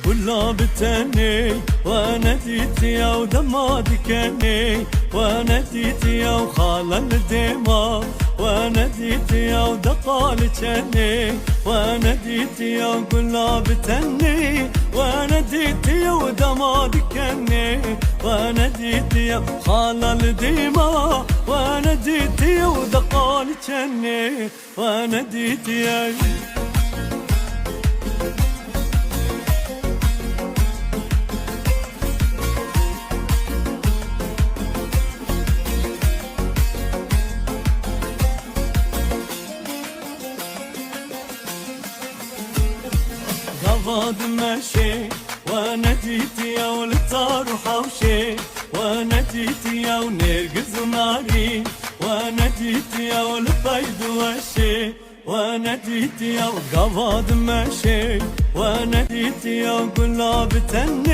قلابتني وناديتي ودمادكني وناديتي وخال الدماء وناديتي ودقالتني وناديتي وقلابتني وناديتي ودمادكني وناديتي وخال الدماء وناديتي ودقالتني وناديتي غض ماشي وناديتي وللطار وحوشي وناديتي ونرقز ناري وناديتي وللبيض وشي وناديتي وقبض ماشي وناديتي وقلابتني